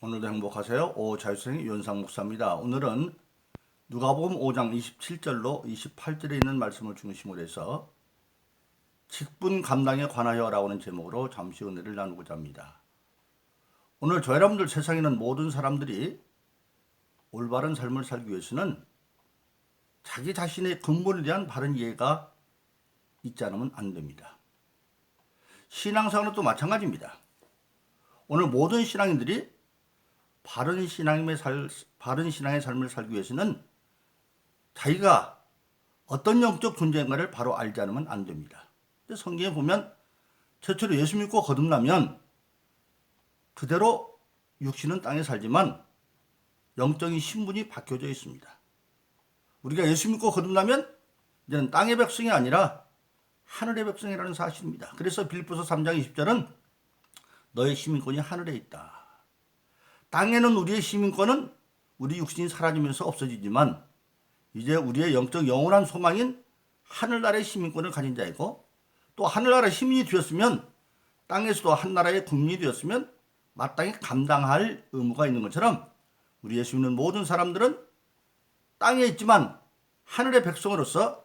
오늘도 행복하세요. 오자유생의 윤상 목사입니다. 오늘은 누가복음 5장 27절로 28절에 있는 말씀을 중심으로 해서 직분 감당에 관하여라고 하는 제목으로 잠시 은혜를 나누고자 합니다. 오늘 저 여러분들 세상에 있는 모든 사람들이 올바른 삶을 살기 위해서는 자기 자신의 근본에 대한 바른 이해가 있지 않으면 안 됩니다. 신앙생활은 또 마찬가지입니다. 오늘 모든 신앙인들이 바른 신앙의 삶을 살기 위해서는 자기가 어떤 영적 존재인가를 바로 알지 않으면 안 됩니다. 성경에 보면 최초로 예수 믿고 거듭나면 그대로 육신은 땅에 살지만 영적인 신분이 바뀌어져 있습니다. 우리가 예수 믿고 거듭나면 이제는 땅의 백성이 아니라 하늘의 백성이라는 사실입니다. 그래서 빌립보서 3장 20절은 너의 시민권이 하늘에 있다. 땅에는 우리의 시민권은 우리 육신이 사라지면서 없어지지만 이제 우리의 영적 영원한 소망인 하늘나라의 시민권을 가진 자이고 또 하늘나라의 시민이 되었으면 땅에서도 한 나라의 국민이 되었으면 마땅히 감당할 의무가 있는 것처럼 우리 예수 믿는 모든 사람들은 땅에 있지만 하늘의 백성으로서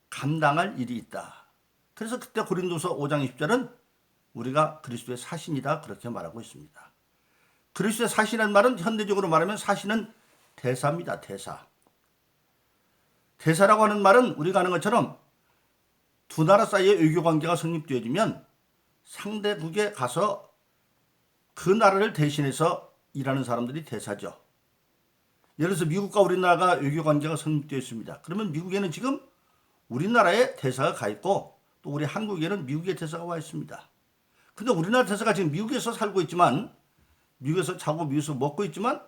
감당할 일이 있다. 그래서 그때 고린도서 5장 20절은 우리가 그리스도의 사신이다 그렇게 말하고 있습니다. 그리스도의 사신이라는 말은 현대적으로 말하면 사신은 대사입니다. 대사. 대사라고 하는 말은 우리가 아는 것처럼 두 나라 사이의 외교관계가 성립되어지면 상대국에 가서 그 나라를 대신해서 일하는 사람들이 대사죠. 예를 들어서 미국과 우리나라가 외교관계가 성립되어 있습니다. 그러면 미국에는 지금 우리나라에 대사가 가 있고 또 우리 한국에는 미국의 대사가 와 있습니다. 근데 우리나라 대사가 지금 미국에서 살고 있지만 미국에서 자고 미국에서 먹고 있지만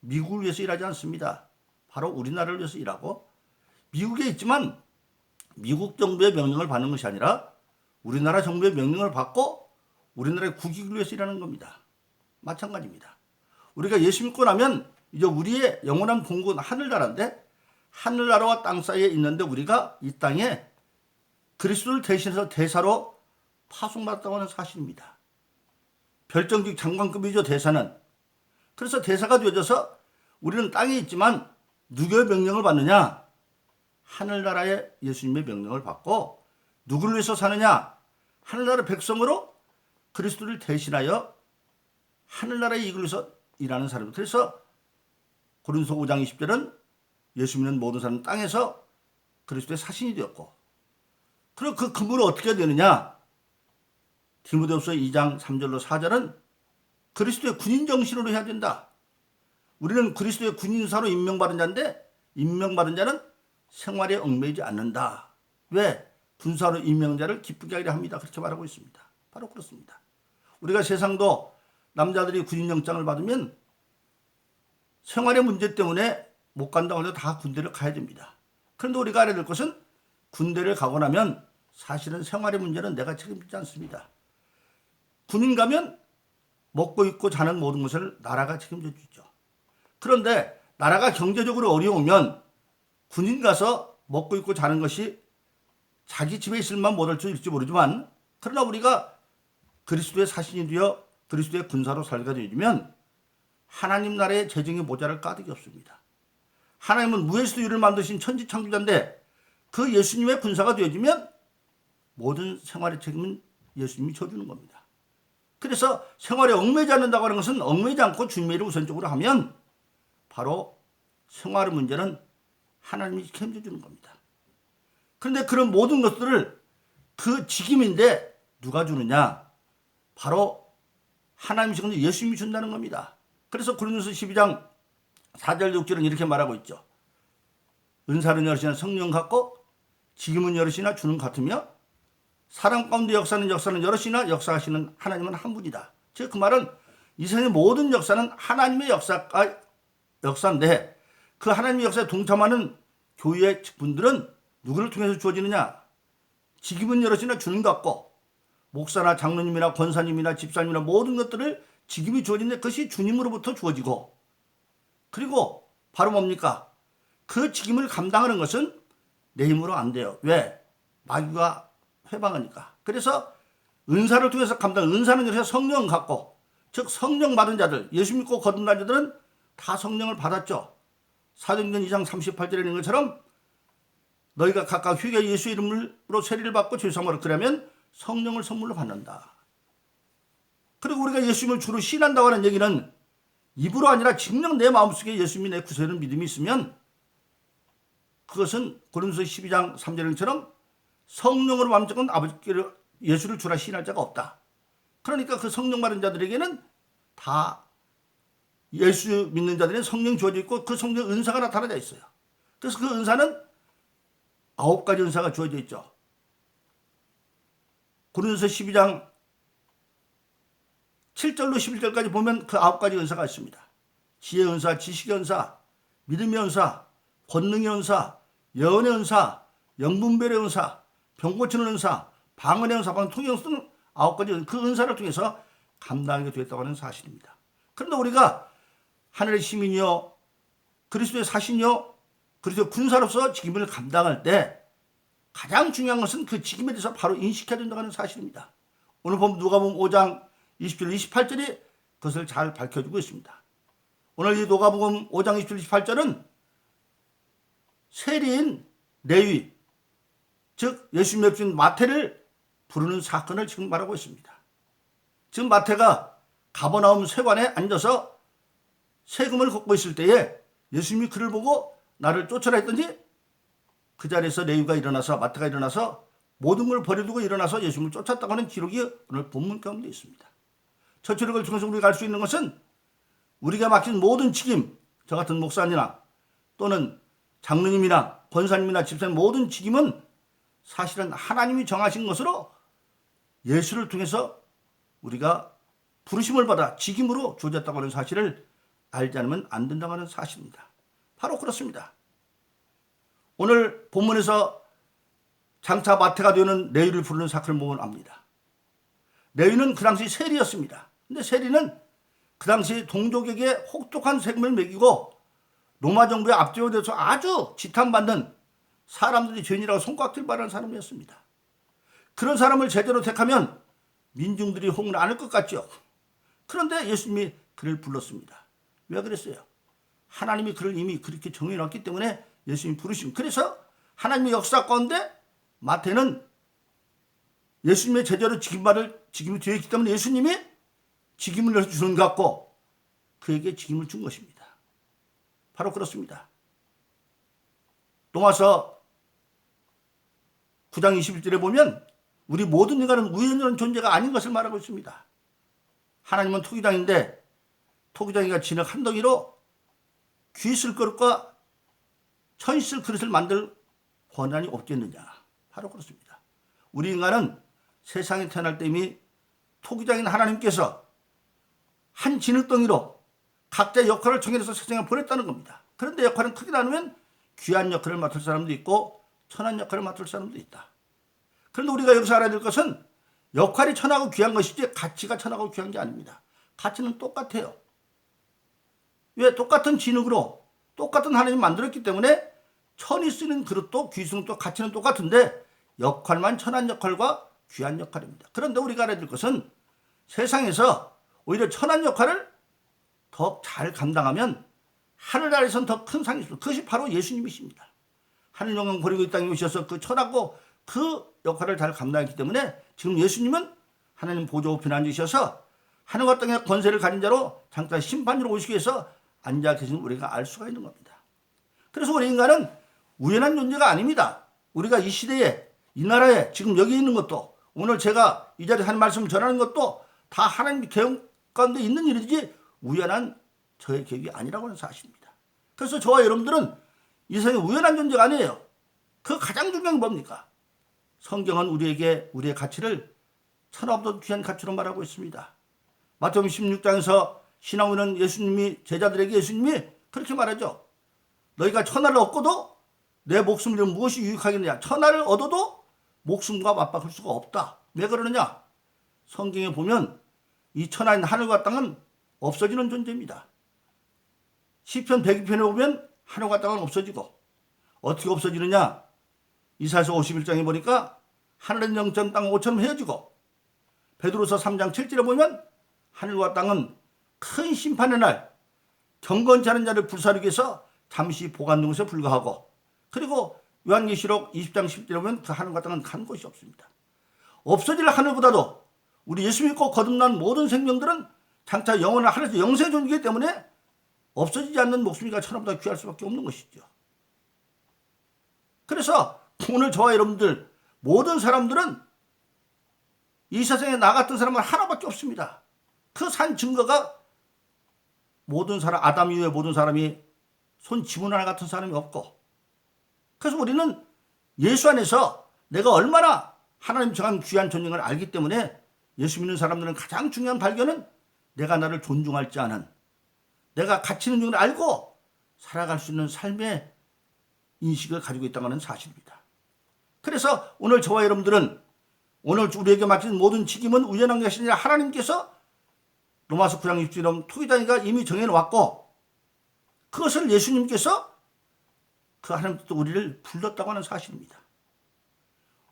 미국을 위해서 일하지 않습니다. 바로 우리나라를 위해서 일하고 미국에 있지만 미국 정부의 명령을 받는 것이 아니라 우리나라 정부의 명령을 받고 우리나라의 국익을 위해서 일하는 겁니다. 마찬가지입니다. 우리가 예수 믿고 나면 이제 우리의 영원한 본국은 하늘나라인데 하늘나라와 땅 사이에 있는데 우리가 이 땅에 그리스도를 대신해서 대사로 파송받았다고 하는 사실입니다. 별정직 장관급이죠, 대사는. 그래서 대사가 되어져서 우리는 땅에 있지만 누구의 명령을 받느냐? 하늘나라의 예수님의 명령을 받고 누구를 위해서 사느냐? 하늘나라 백성으로 그리스도를 대신하여 하늘나라의 이익을 위해서 일하는 사람들. 그래서 고린도서 5장 20절은 예수 믿는 모든 사람은 땅에서 그리스도의 사신이 되었고 그럼 그 근본은 어떻게 되느냐? 디모데후서 2장 3절로 4절은 그리스도의 군인 정신으로 해야 된다. 우리는 그리스도의 군인사로 임명받은 자인데 임명받은 자는 생활에 얽매이지 않는다. 왜? 군사로 임명자를 기쁘게 하려 합니다. 그렇게 말하고 있습니다. 바로 그렇습니다. 우리가 세상도 남자들이 군인영장을 받으면 생활의 문제 때문에 못 간다고 해도 다 군대를 가야 됩니다. 그런데 우리가 알아야 될 것은 군대를 가고 나면 사실은 생활의 문제는 내가 책임지지 않습니다. 군인 가면 먹고 입고 자는 모든 것을 나라가 책임져 주죠. 그런데 나라가 경제적으로 어려우면 군인 가서 먹고 입고 자는 것이 자기 집에 있을만 못할 수 있을지 모르지만 그러나 우리가 그리스도의 사신이 되어 그리스도의 군사로 살게 되면 하나님 나라의 재정이 모자랄 까닭이 없습니다. 하나님은 무에서도 유를 만드신 천지창조자인데 그 예수님의 군사가 되어지면 모든 생활의 책임은 예수님이 져주는 겁니다. 그래서 생활에 얽매이지 않는다고 하는 것은 얽매이지 않고 주님의 일을 우선적으로 하면 바로 생활의 문제는 하나님이 책임져 주는 겁니다. 그런데 그런 모든 것들을 그 직임인데 누가 주느냐? 바로 하나님이시고 예수님이 준다는 겁니다. 그래서 고린도서 12장 4절 6절은 이렇게 말하고 있죠. 은사는 여럿이나 성령 같고 직임은 여럿이나 주는 같으며 사람 가운데 역사는 여럿이나 역사하시는 하나님은 한 분이다. 즉 그 말은 이 세상의 모든 역사는 하나님의 역사인데 그 하나님의 역사에 동참하는 교회의 직분들은 누구를 통해서 주어지느냐? 직임은 여럿이나 주는 것 같고 목사나 장로님이나 권사님이나 집사님이나 모든 것들을 직임이 주어지는데 그것이 주님으로부터 주어지고 그리고 바로 뭡니까? 그 직임을 감당하는 것은 내 힘으로 안 돼요. 왜? 마귀가 회방하니까. 그래서 은사를 통해서 감당, 은사는 그래서 성령 갖고, 즉 성령 받은 자들, 예수 믿고 거듭난 자들은 다 성령을 받았죠. 사도행전 2장 38절에 있는 것처럼 너희가 각각 휴게 예수 이름으로 세례를 받고 죄사함으로 그러면 성령을 선물로 받는다. 그리고 우리가 예수님을 주로 신한다고 하는 얘기는 입으로 아니라 직접 내 마음속에 예수님이 내 구세주는 믿음이 있으면 그것은 고린도서 12장 3절처럼 성령으로 마음적은 아버지께로 예수를 주라 신할 자가 없다. 그러니까 그 성령 받은 자들에게는 다 예수 믿는 자들은 성령 주어져 있고 그 성령 은사가 나타나져 있어요. 그래서 그 은사는 9가지 은사가 주어져 있죠. 고린도서 12장 7절로 11절까지 보면 그 9가지 은사가 있습니다. 지혜의 은사, 지식의 은사, 믿음의 은사, 권능의 은사, 예언의 은사, 영분별의 은사, 병 고치는 은사, 방언의 은사, 통역 은사 등 9가지 그 은사를 통해서 감당하게 되었다고 하는 사실입니다. 그런데 우리가 하늘의 시민이요 그리스도의 사신이요 그리스도의 군사로서 직임을 감당할 때 가장 중요한 것은 그 직임에 대해서 바로 인식해야 된다고 하는 사실입니다. 오늘 보면 누가복음 5장 20절 28절이 그것을 잘 밝혀주고 있습니다. 오늘 이 누가복음 5장 20절 28절은 세리인 레위 즉 예수님의 준 마태를 부르는 사건을 지금 말하고 있습니다. 지금 마태가 가버나움 세관에 앉아서 세금을 걷고 있을 때에 예수님이 그를 보고 나를 쫓아라 했더니 그 자리에서 레위가 일어나서 마태가 일어나서 모든 걸 버려두고 일어나서 예수님을 쫓았다고 하는 기록이 오늘 본문 가운데 있습니다. 저 기록을 통해서 우리가 알 수 있는 것은 우리가 맡긴 모든 직임, 저 같은 목사님이나 또는 장로님이나 권사님이나 집사님 모든 직임은 사실은 하나님이 정하신 것으로 예수를 통해서 우리가 부르심을 받아 직임으로 주어졌다고 하는 사실을 알지 않으면 안 된다고 하는 사실입니다. 바로 그렇습니다. 오늘 본문에서 장차 마태가 되는 레위를 부르는 사건을 보면 압니다. 레위는 그 당시 세리였습니다. 근데 세리는 그 당시 동족에게 혹독한 세금을 매기고 로마 정부의 압제되어서 아주 지탄받는 사람들이 죄인이라고 손깍질 바라는 사람이었습니다. 그런 사람을 제대로 택하면 민중들이 홍을 안 할 것 같죠. 그런데 예수님이 그를 불렀습니다. 왜 그랬어요? 하나님이 그를 이미 그렇게 정해놨기 때문에 예수님이 부르심. 그래서 하나님의 역사 가운데 마태는 예수님의 제자로 직임이 되어 있기 때문에 예수님이 직임을 주는 것 같고 그에게 직임을 준 것입니다. 바로 그렇습니다. 로마서 9장 21절에 보면 우리 모든 인간은 우연한 존재가 아닌 것을 말하고 있습니다. 하나님은 토기장인데 토기장이가 진흙 한 덩이로 귀 쓸 그릇과 천이 쓸 그릇을 만들 권한이 없겠느냐. 바로 그렇습니다. 우리 인간은 세상에 태어날 때 이미 토기장인 하나님께서 한 진흙덩이로 각자의 역할을 정해서 세상에 보냈다는 겁니다. 그런데 역할은 크게 나누면 귀한 역할을 맡을 사람도 있고 천한 역할을 맡을 사람도 있다. 그런데 우리가 여기서 알아야 될 것은 역할이 천하고 귀한 것이지 가치가 천하고 귀한 게 아닙니다. 가치는 똑같아요. 왜? 똑같은 진흙으로 똑같은 하나님이 만들었기 때문에 천이 쓰는 그릇도 귀승도 가치는 똑같은데 역할만 천한 역할과 귀한 역할입니다. 그런데 우리가 알아야 될 것은 세상에서 오히려 천한 역할을 더 잘 감당하면 하늘 아래선 더 큰 상이 있습니다. 그것이 바로 예수님이십니다. 하늘 영광 버리고 이 땅에 오셔서 그 천하고 그 역할을 잘 감당했기 때문에 지금 예수님은 하나님 보좌 우편에 앉으셔서 하늘과 땅의 권세를 가진 자로 장차 심판으로 오시기 위해서 앉아 계신 우리가 알 수가 있는 겁니다. 그래서 우리 인간은 우연한 존재가 아닙니다. 우리가 이 시대에 이 나라에 지금 여기 있는 것도 오늘 제가 이 자리에 한 말씀을 전하는 것도 다 하나님 계획 가운데 있는 일이지 우연한 저의 계획이 아니라고 하는 사실입니다. 그래서 저와 여러분들은 이 세상에 우연한 존재가 아니에요. 그 가장 중요한 게 뭡니까? 성경은 우리에게 우리의 가치를 천하보다 귀한 가치로 말하고 있습니다. 마태복음 16장에서 신앙하는 예수님이 제자들에게 예수님이 그렇게 말하죠. 너희가 천하를 얻고도 내 목숨을 위해 무엇이 유익하겠느냐. 천하를 얻어도 목숨과 맞바꿀 수가 없다. 왜 그러느냐? 성경에 보면 이 천하인 하늘과 땅은 없어지는 존재입니다. 시편 102편에 보면 하늘과 땅은 없어지고 어떻게 없어지느냐? 이사야서 51장에 보니까 하늘은 영처럼 땅은 옷처럼 헤어지고 베드로서 3장 7절에 보면 하늘과 땅은 큰 심판의 날 경건치 않은 자를 불사르기 위해서 잠시 보관된 것에 불과하고, 그리고 요한계시록 20장 10절에 보면 그 하늘과 땅은 간 곳이 없습니다. 없어질 하늘보다도 우리 예수 믿고 거듭난 모든 생명들은 장차 영원한 하늘에서 영생 존재이기 때문에 없어지지 않는 목숨이가 천하보다 귀할 수밖에 없는 것이죠. 그래서 오늘 저와 여러분들 모든 사람들은 이 세상에 나 같은 사람은 하나밖에 없습니다. 그 산 증거가 모든 사람, 아담 이후에 모든 사람이 손 지문 하나 같은 사람이 없고, 그래서 우리는 예수 안에서 내가 얼마나 하나님 정한 귀한 존재를 알기 때문에 예수 믿는 사람들은 가장 중요한 발견은 내가 나를 존중할지 않은, 내가 가치 있는 점을 알고 살아갈 수 있는 삶의 인식을 가지고 있다는 사실입니다. 그래서 오늘 저와 여러분들은 오늘 우리에게 맡긴 모든 책임은 우연한 것이 아니라 하나님께서 로마서 9장 6절처럼 토기단위가 이미 정해놓았고, 그것을 예수님께서 그 하나님께서 우리를 불렀다고 하는 사실입니다.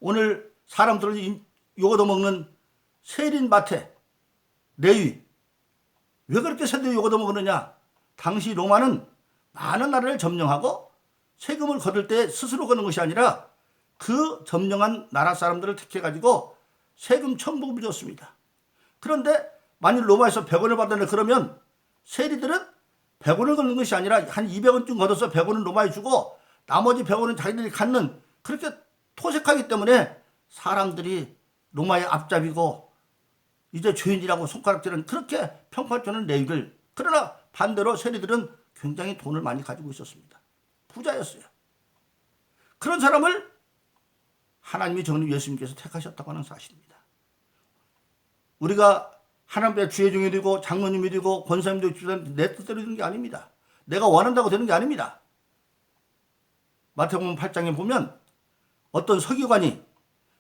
오늘 사람들을 욕 얻어먹는 세린 마태, 레위, 왜 그렇게 세대를 욕 얻어먹느냐? 당시 로마는 많은 나라를 점령하고 세금을 거둘 때 스스로 거는 것이 아니라 그 점령한 나라 사람들을 택해가지고 세금 천부금을 줬습니다. 그런데 만일 로마에서 100원을 받았는데 그러면 세리들은 100원을 걷는 것이 아니라 한 200원쯤 걷어서 100원은 로마에 주고 나머지 100원은 자기들이 갖는, 그렇게 토색하기 때문에 사람들이 로마의 앞잡이고 이제 죄인이라고 손가락질은 그렇게 평가하는 레위를, 그러나 반대로 세리들은 굉장히 돈을 많이 가지고 있었습니다. 부자였어요. 그런 사람을 하나님이 정말 예수님께서 택하셨다고 하는 사실입니다. 우리가 하나님의 주의종이 되고 장로님이 되고 권사님이 되고 내 뜻대로 되는 게 아닙니다. 내가 원한다고 되는 게 아닙니다. 마태복음 8장에 보면 어떤 서기관이,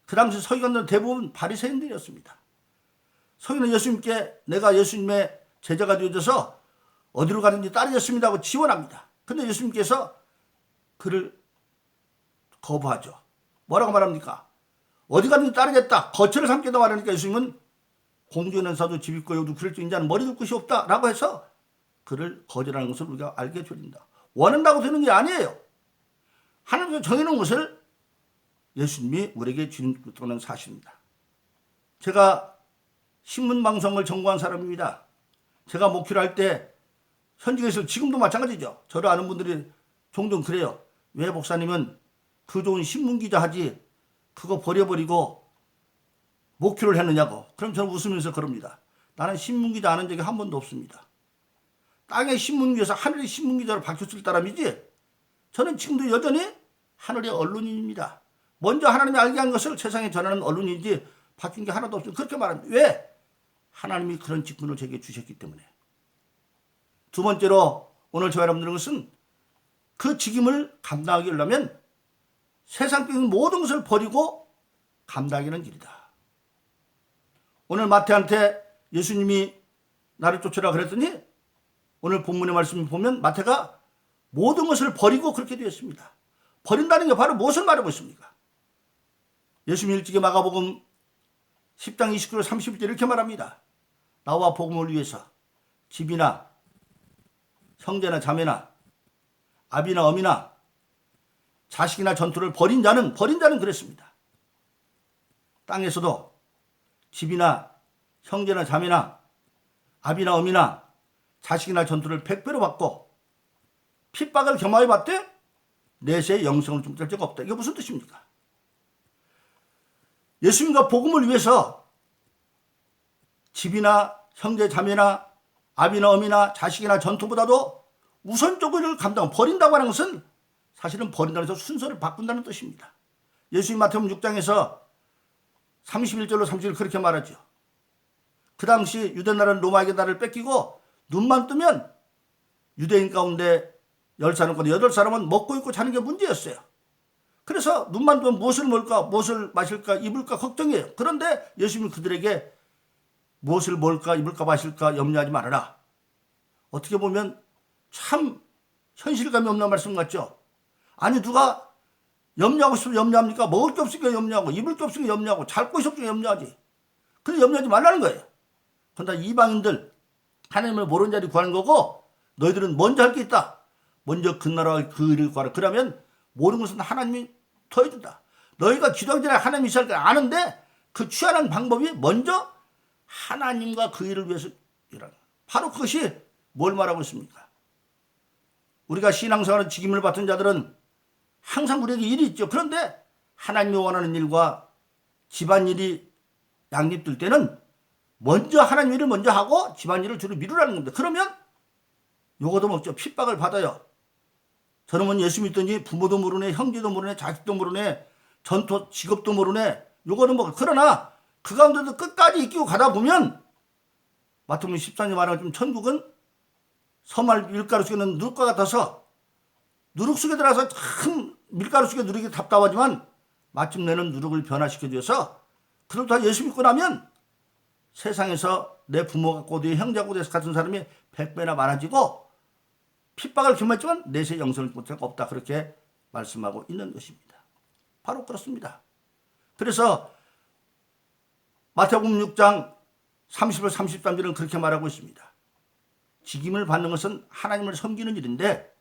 그 당시 서기관들은 대부분 바리새인들이었습니다. 서기는 예수님께 내가 예수님의 제자가 되어져서 어디로 가든지 따르겠습니다 하고 지원합니다. 근데 예수님께서 그를 거부하죠. 뭐라고 말합니까? 어디 가든지 따르겠다, 거처를 삼겠다 말하니까 예수님은 공주는 사도 집 있고 여도 그럴 줄 인자는 머리 둘 곳이 없다 라고 해서 그를 거절하는 것을 우리가 알게 해줍니다. 원한다고 되는 게 아니에요. 하나님께서 정해놓은 것을 예수님이 우리에게 주는 사실입니다. 제가 신문방송을 전공한 사람입니다. 제가 목회를 할 때 현직에서 지금도 마찬가지죠. 저를 아는 분들이 종종 그래요. 왜 목사님은 그 좋은 신문기자 하지 그거 버려버리고 목회를 했느냐고. 그럼 저는 웃으면서 그럽니다. 나는 신문기자 하는 적이 한 번도 없습니다. 땅의 신문기에서 하늘의 신문기자로 바뀌었을 따름이지 저는 지금도 여전히 하늘의 언론인입니다. 먼저 하나님이 알게 한 것을 세상에 전하는 언론인이지 바뀐 게 하나도 없어요. 그렇게 말합니다. 왜? 하나님이 그런 직분을 제게 주셨기 때문에. 두 번째로 오늘 저와 여러분들은 것은 그 직임을 감당하기 위하면 세상적인 모든 것을 버리고 감당하는 길이다. 오늘 마태한테 예수님이 나를 쫓으라 그랬더니 오늘 본문의 말씀을 보면 마태가 모든 것을 버리고 그렇게 되었습니다. 버린다는 게 바로 무엇을 말하고 있습니까? 예수님 일찍이 마가복음 10장 29절 30절 이렇게 말합니다. 나와 복음을 위해서 집이나 형제나 자매나 아비나 어미나 자식이나 전투를 버린 자는 그랬습니다. 땅에서도 집이나 형제나 자매나 아비나 어미나 자식이나 전투를 100배로 받고 핍박을 겸하여 받되 내세의 영생을 줍을 자가 없다. 이게 무슨 뜻입니까? 예수님과 복음을 위해서 집이나 형제 자매나 아비나 어미나 자식이나 전투보다도 우선적으로 버린다고 하는 것은 사실은 버린다는 것은 순서를 바꾼다는 뜻입니다. 예수님 마태복음 6장에서 31절로 30절 그렇게 말하죠. 그 당시 유대나라는 로마에게 나라를 뺏기고 눈만 뜨면 유대인 가운데 10사람과 8사람은 먹고 입고 자는 게 문제였어요. 그래서 눈만 뜨면 무엇을 먹을까, 무엇을 마실까, 입을까 걱정해요. 그런데 예수님은 그들에게 무엇을 먹을까, 입을까, 마실까 염려하지 말아라. 어떻게 보면 참 현실감이 없는 말씀 같죠. 아니 누가 염려하고 싶으면 염려합니까? 먹을 게 없으니까 염려하고 입을 게 없으니까 염려하고 잘 곳이 없으니까 염려하지. 그래 염려하지 말라는 거예요. 그런데 이방인들 하나님을 모르는 자들이 구하는 거고, 너희들은 먼저 할 게 있다. 먼저 그 나라와 그 일을 구하라. 그러면 모든 것은 하나님이 더해준다. 너희가 기도하기 전에 하나님이 있을 걸 아는데 그 취하는 방법이 먼저 하나님과 그 일을 위해서 일하는 거예요. 바로 그것이 뭘 말하고 있습니까? 우리가 신앙생활의 직임을 맡은 자들은 항상 우리에게 일이 있죠. 그런데 하나님이 원하는 일과 집안일이 양립될 때는 먼저 하나님 일을 먼저 하고 집안일을 주로 미루라는 겁니다. 그러면 요거도 먹죠. 핍박을 받아요. 저놈은 예수 믿더니 부모도 모르네, 형제도 모르네, 자식도 모르네, 전토 직업도 모르네. 요거는 뭐 그러나 그 가운데도 끝까지 이기고 가다 보면 마태복음 14절 말하는 천국은 서말 밀가루 속에 있는 누룩과 같아서 누룩 속에 들어가서 참 밀가루 속에 누룩이 답답하지만 마침내는 누룩을 변화시켜줘서 그들도 다 예수 믿고 나면 세상에서 내 부모 같고 내 형제 같고 같은 사람이 100배나 많아지고 핍박을 경험했지만 내세 영생을 못할 거 없다. 그렇게 말씀하고 있는 것입니다. 바로 그렇습니다. 그래서 마태복음 6장 30절 33절은 그렇게 말하고 있습니다. 직임을 받는 것은 하나님을 섬기는 일인데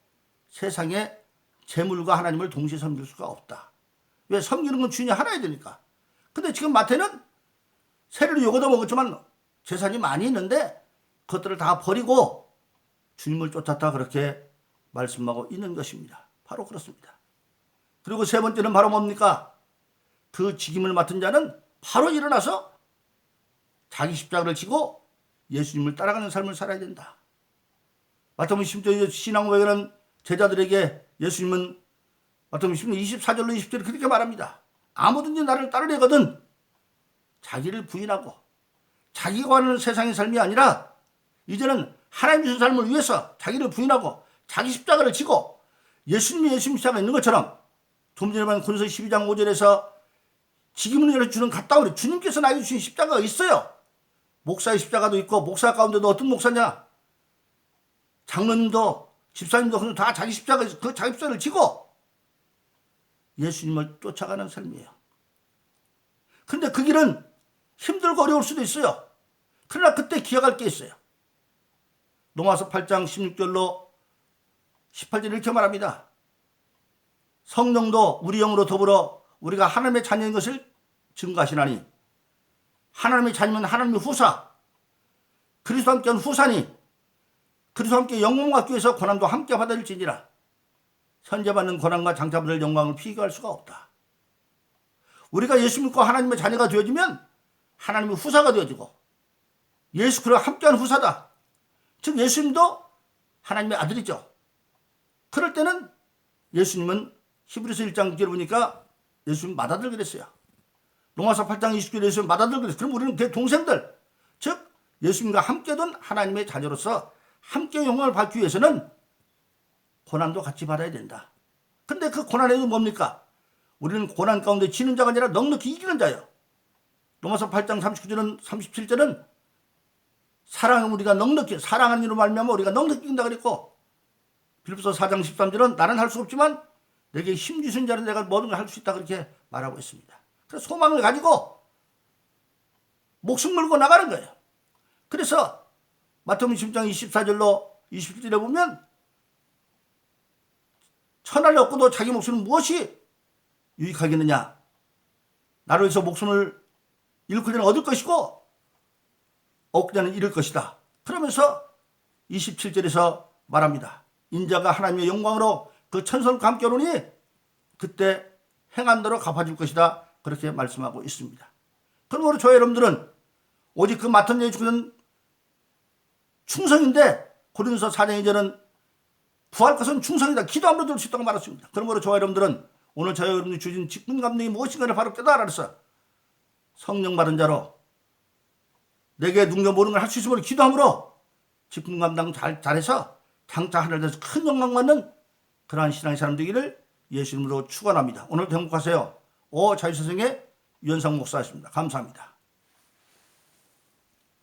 세상에 재물과 하나님을 동시에 섬길 수가 없다. 왜? 섬기는 건 주인이 하나야 되니까. 근데 지금 마태는 세례를 요거도 먹었지만 재산이 많이 있는데 그것들을 다 버리고 주님을 쫓았다. 그렇게 말씀하고 있는 것입니다. 바로 그렇습니다. 그리고 세 번째는 바로 뭡니까? 그 직임을 맡은 자는 바로 일어나서 자기 십자가를 지고 예수님을 따라가는 삶을 살아야 된다. 마태복음 10절 신앙고백하는 제자들에게 예수님은 마태복음 10절 24절로 20절에 그렇게 말합니다. 아무든지 나를 따르려거든 자기를 부인하고 자기가 원하는 세상의 삶이 아니라 이제는 하나님 주신 삶을 위해서 자기를 부인하고 자기 십자가를 지고 예수님 십자가 있는 것처럼 좀 전에 본 고린도서 12장 5절에서 직임을 주는 갔다 오래 주님께서 나에게 주신 십자가가 있어요. 목사의 십자가도 있고 목사 가운데도 어떤 목사냐? 장로님도 집사님도 다 자기 십자가 그 자기 십자가를 지고 예수님을 쫓아가는 삶이에요. 그런데 그 길은 힘들고 어려울 수도 있어요. 그러나 그때 기억할 게 있어요. 로마서 8장 16절로 18절 이렇게 말합니다. 성령도 우리 영으로 더불어 우리가 하나님의 자녀인 것을 증거하시나니 하나님의 자녀면 하나님의 후사 그리스도 함께한 후사니 그리스도 함께 영광과 얻기 위해서 고난도 함께 받아들일지니라. 현재 받는 고난과 장차 받을 영광을 비교할 수가 없다. 우리가 예수 믿고 하나님의 자녀가 되어지면 하나님의 후사가 되어지고 예수 그리스도와 함께한 후사다. 즉 예수님도 하나님의 아들이죠. 그럴 때는 예수님은 히브리서 1장 9절에 보니까 예수님 맏아들 그랬어요. 로마서 8장 20절에 예수님 맏아들 그랬어요. 그럼 우리는 그 동생들, 즉 예수님과 함께 된 하나님의 자녀로서 함께 영광을 받기 위해서는 고난도 같이 받아야 된다. 근데 그 고난에도 뭡니까? 우리는 고난 가운데 지는 자가 아니라 넉넉히 이기는 자예요. 로마서 8장 39절은 37절은 사랑은 우리가 넉넉히 사랑하는 이로 말미암아 우리가 넉넉히 이긴다 그랬고 빌립보서 4장 13절은 나는 할 수 없지만 내게 힘 주신 자는 내가 모든 걸 할 수 있다 그렇게 말하고 있습니다. 그래서 소망을 가지고 목숨 걸고 나가는 거예요. 그래서 마태복음 10장 24절로 27절에 보면 천하를 얻고도 자기 목숨은 무엇이 유익하겠느냐? 나를 위해서 목숨을 잃고 자는 얻을 것이고 얻고 자는 잃을 것이다. 그러면서 27절에서 말합니다. 인자가 하나님의 영광으로 그 천사들과 함께 오르니 그때 행한 대로 갚아줄 것이다. 그렇게 말씀하고 있습니다. 그러므로 저희 여러분들은 오직 그 맡은 일에 주는 충성인데 고린도서 4장 2절은 구할 것은 충성이다. 기도함으로 될 수 있다고 말했습니다. 그러므로 저와 여러분들은 오늘 저희 여러분들이 주신 직분 감동이 무엇인가를 바로 깨달아서 성령 받은 자로 내게 능력 모르는 걸 할 수 있음으로 기도함으로 직분 감당 잘해서 장차 하늘에서 큰 영광 받는 그러한 신앙의 사람 되기를 예수 이름으로 축원합니다. 오늘도 행복하세요. 자유세상의 유현상 목사였습니다. 감사합니다.